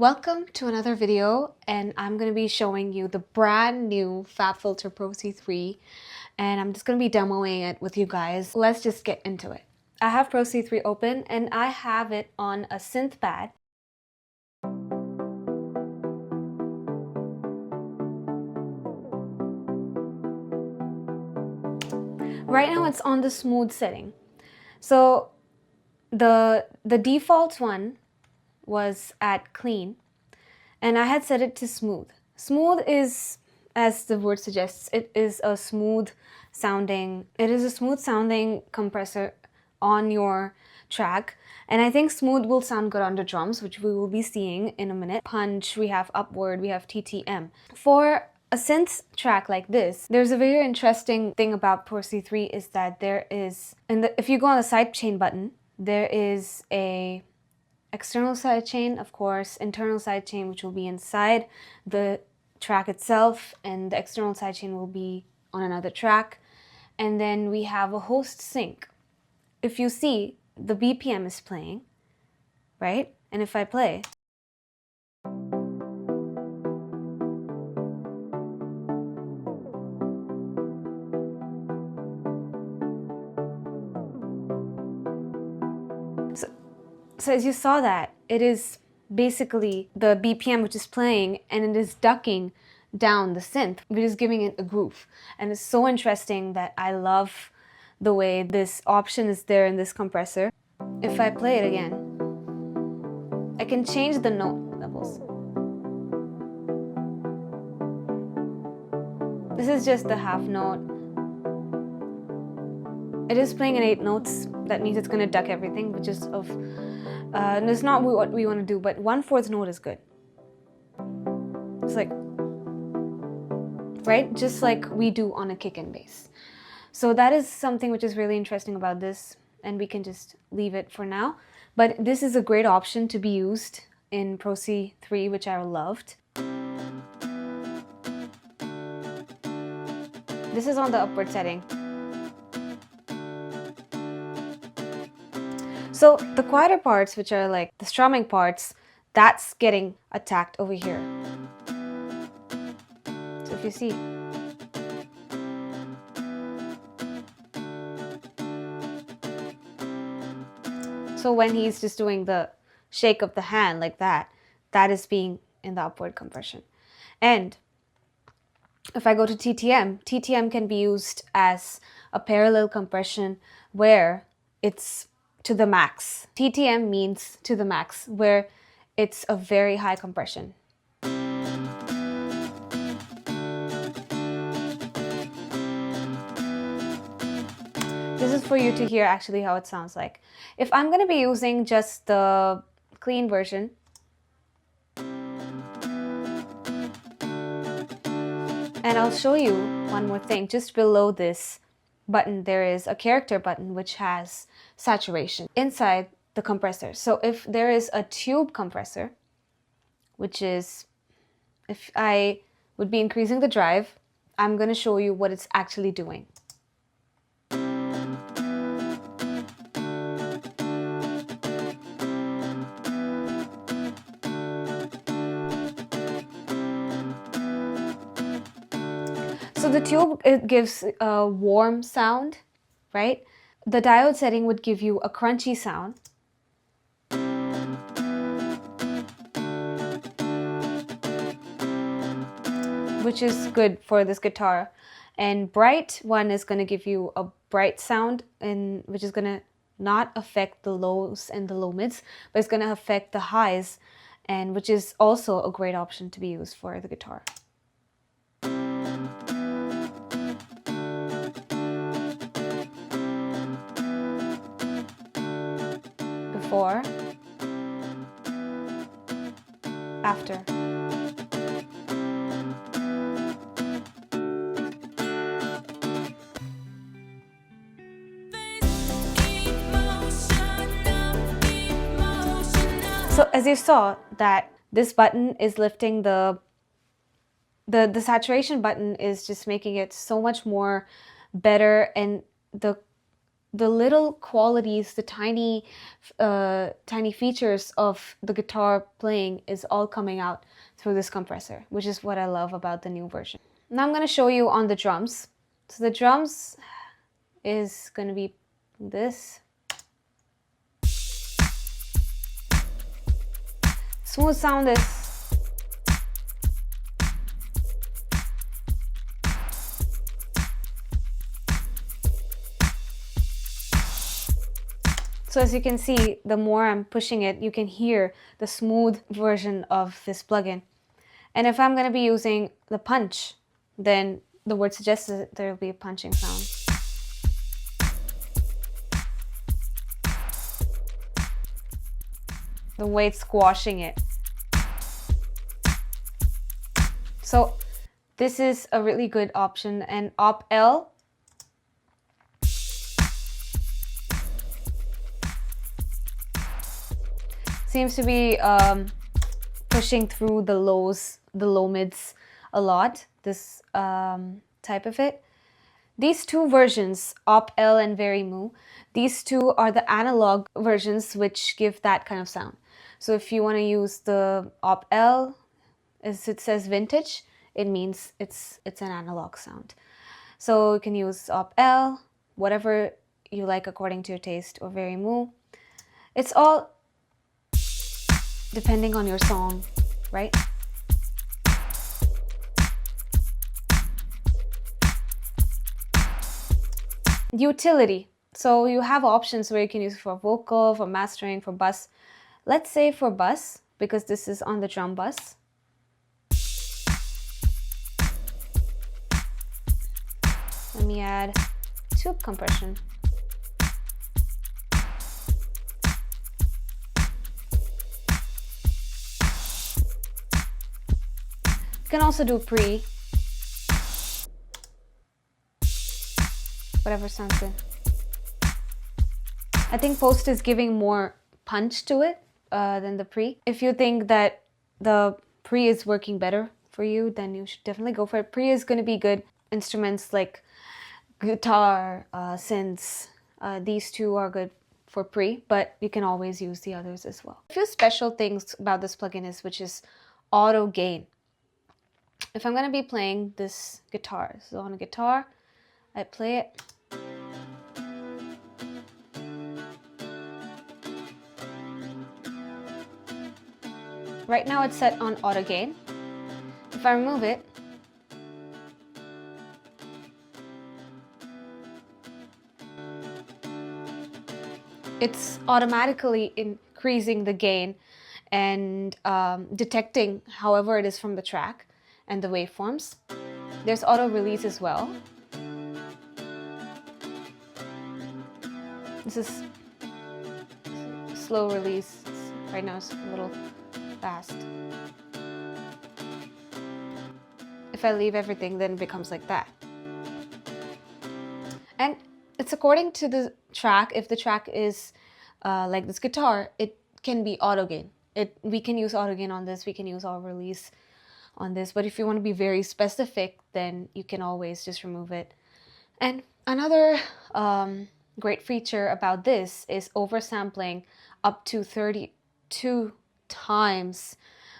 Welcome to another video, and I'm going to be showing you the brand new FabFilter PRO C3, and I'm just going to be demoing it with you guys. Let's just get into it. I have PRO C3 open and I have it on a synth pad. Right now it's on the smooth setting. So the default one was at clean, and I had set it to smooth. Smooth is, as the word suggests, it is a smooth sounding compressor on your track. And I think smooth will sound good on the drums, which we will be seeing in a minute. Punch, we have upward, we have TTM. For a synth track like this, there's a very interesting thing about PRO C3 is that there is, if you go on the sidechain button, there is a external sidechain, of course, internal sidechain, which will be inside the track itself, and the external sidechain will be on another track. And then we have a host sync. If you see, the BPM is playing, right? And if I play, so as you saw that, it is basically the BPM which is playing, and it is ducking down the synth, which is giving it a groove. And it's so interesting that I love the way this option is there in this compressor. If I play it again, I can change the note levels. This is just the half note. It is playing in 8 notes. That means it's going to duck everything, which is it's not what we want to do, but 1/4 note is good. It's like, right? Just like we do on a kick and bass. So that is something which is really interesting about this, and we can just leave it for now. But this is a great option to be used in PRO C3, which I loved. This is on the upward setting. So the quieter parts, which are like the strumming parts, that's getting attacked over here. So if you see, so when he's just doing the shake of the hand like that, that is being in the upward compression. And if I go to TTM, TTM can be used as a parallel compression where it's to the max. TTM means to the max, where it's a very high compression. This is for you to hear actually how it sounds like. If I'm going to be using just the clean version, and I'll show you one more thing. Just below this button, there is a character button which has saturation inside the compressor. So if there is a tube compressor, which is, if I would be increasing the drive, I'm going to show you what it's actually doing. So the tube, it gives a warm sound, right? The diode setting would give you a crunchy sound. Which is good for this guitar. And bright one is going to give you a bright sound, and which is going to not affect the lows and the low mids, but it's going to affect the highs, and which is also a great option to be used for the guitar. Before, after. So as you saw, that this button is lifting the saturation button is just making it so much more better, and the little qualities, the tiny features of the guitar playing is all coming out through this compressor, which is what I love about the new version. Now I'm going to show you on the drums. So the drums is going to be this. Smooth sound is so as you can see, the more I'm pushing it, you can hear the smooth version of this plugin. And if I'm going to be using the punch, then the word suggests that there will be a punching sound. The way it's squashing it. So this is a really good option. And Op L seems to be pushing through the lows, the low mids a lot, this type of it. These two versions, Op L and Very Moo, these two are the analog versions which give that kind of sound. So if you want to use the Op L, as it says vintage, it means it's an analog sound. So you can use Op L, whatever you like according to your taste, or Very Moo. It's all depending on your song, right? Utility. So you have options where you can use it for vocal, for mastering, for bus. Let's say for bus, because this is on the drum bus. Let me add tube compression. You can also do pre, whatever sounds good. I think post is giving more punch to it than the pre. If you think that the pre is working better for you, then you should definitely go for it. Pre is going to be good. Instruments like guitar, synths, these two are good for pre, but you can always use the others as well. A few special things about this plugin is, which is auto gain. If I'm going to be playing this guitar, so on a guitar, I play it. Right now it's set on auto gain. If I remove it, it's automatically increasing the gain and detecting however it is from the track and the waveforms. There's auto release as well. This is slow release. Right now it's a little fast. If I leave everything, then it becomes like that. And it's according to the track. If the track is like this guitar, it can be auto gain. We can use auto gain on this, we can use auto release on this, but if you want to be very specific, then you can always just remove it. And another great feature about this is oversampling up to 32 times,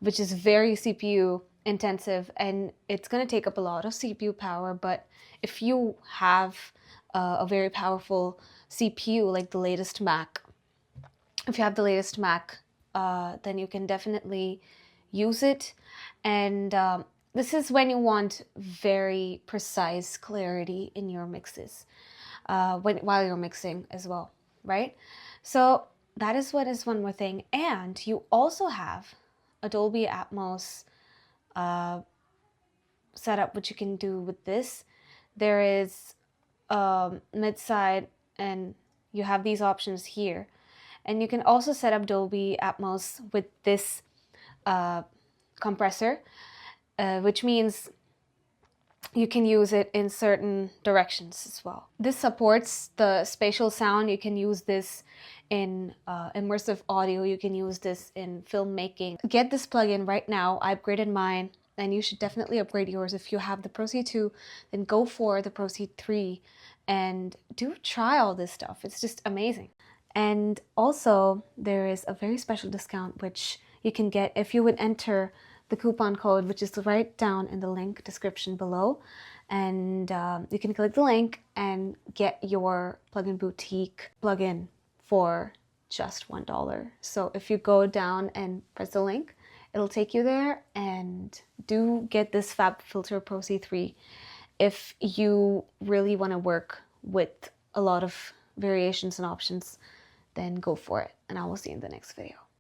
which is very CPU intensive, and it's going to take up a lot of CPU power. But if you have a very powerful CPU like the latest Mac, if you have the latest Mac, then you can definitely use it. And this is when you want very precise clarity in your mixes while you're mixing as well, right? So that is what is one more thing. And you also have a Dolby Atmos setup, which you can do with this. There is mid-side, and you have these options here. And you can also set up Dolby Atmos with this compressor, which means you can use it in certain directions as well. This supports the spatial sound. You can use this in immersive audio. You can use this in filmmaking. Get this plugin right now. I upgraded mine, and you should definitely upgrade yours. If you have the Pro C2, then go for the Pro C3 and do try all this stuff. It's just amazing. And also there is a very special discount which you can get if you would enter the coupon code, which is right down in the link description below. And you can click the link and get your Plugin Boutique plugin for just $1. So if you go down and press the link, it'll take you there, and do get this FabFilter PRO C3 if you really want to work with a lot of variations and options. Then go for it, and I will see you in the next video.